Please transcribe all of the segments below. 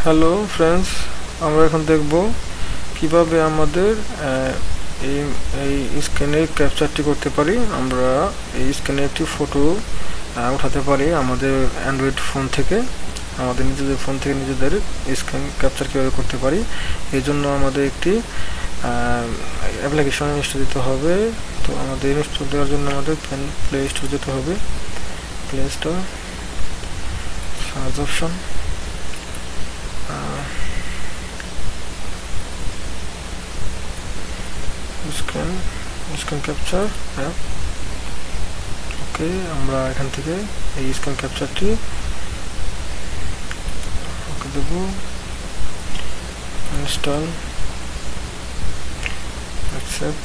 Hello friends, আমরা এখন দেখব কিভাবে আমাদের এই এই স্ক্রিনে ক্যাপচারটি করতে পারি। আমরা এই স্ক্রিনে একটি ফটো উঠাতে পারি আমাদের অ্যান্ড্রয়েড ফোন থেকে, আমাদের নিজেদের ফোন থেকে নিজেদের স্ক্রিন ক্যাপচার কীভাবে করতে পারি। এই জন্য আমাদের একটি অ্যাপ্লিকেশন ইনস্টল দিতে হবে। তো আমাদের ইনস্টল দেওয়ার জন্য আমাদের প্লে স্টোর যেতে হবে। Play store, search option, screen capture app. Okay, আমরা এখান থেকে এই স্ক্রিন ক্যাপচারটি ওকে দেব, ইনস্টল, অ্যাকসেপ্ট।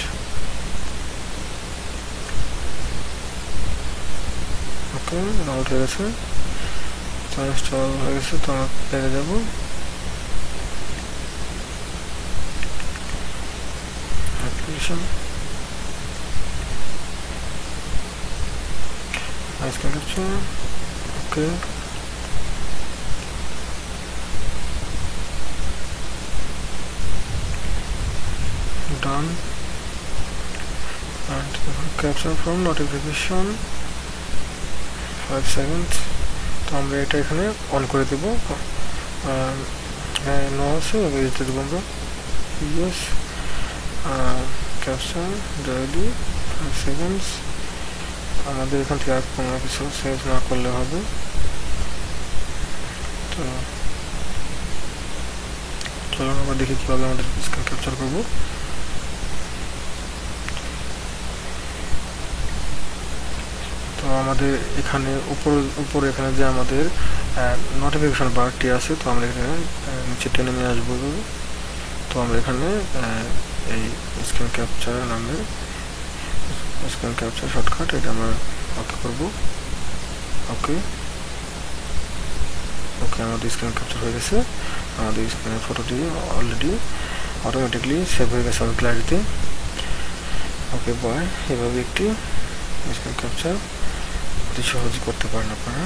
ওকে, ডাউনলোড হয়ে গেছে, তো ইনস্টল হয়ে গেছে। তো আমরা পেয়ে যাব application, screen capture. Okay, done, and capture from notification 5 seconds। তো আমরা এটা এখানে অন করে দেব। হ্যাঁ, নো আছে, দিতে দেবো আমরা ইয়েস। Capture daily 5 seconds। আমাদের এখান থেকে আর কোনো কিছু সেভ না করলে হবে। তো চলুন আমরা দেখি কীভাবে আমাদের স্ক্রিন ক্যাপচার করবো। তো আমাদের এখানে উপরে এখানে যে আমাদের নোটিফিকেশন বারটি আছে, তো আমরা এখানে নিচে টেনে নিয়ে আসবো। তো আমরা এখানে এই স্ক্রিন ক্যাপচার নামে স্ক্রিন ক্যাপচার শর্টকাট এটা আমরা ওকে করব। ওকে ওকে, আমাদের স্ক্রিন ক্যাপচার হয়ে গেছে। আমাদের স্ক্রিনের ফটোটি অলরেডি অটোমেটিকলি সেভ হয়ে গেছে আমাদের গ্যালারিতে। ওকে বাই, এভাবে একটি স্ক্রিন ক্যাপচার অতি সহজে করতে পারেন আপনারা।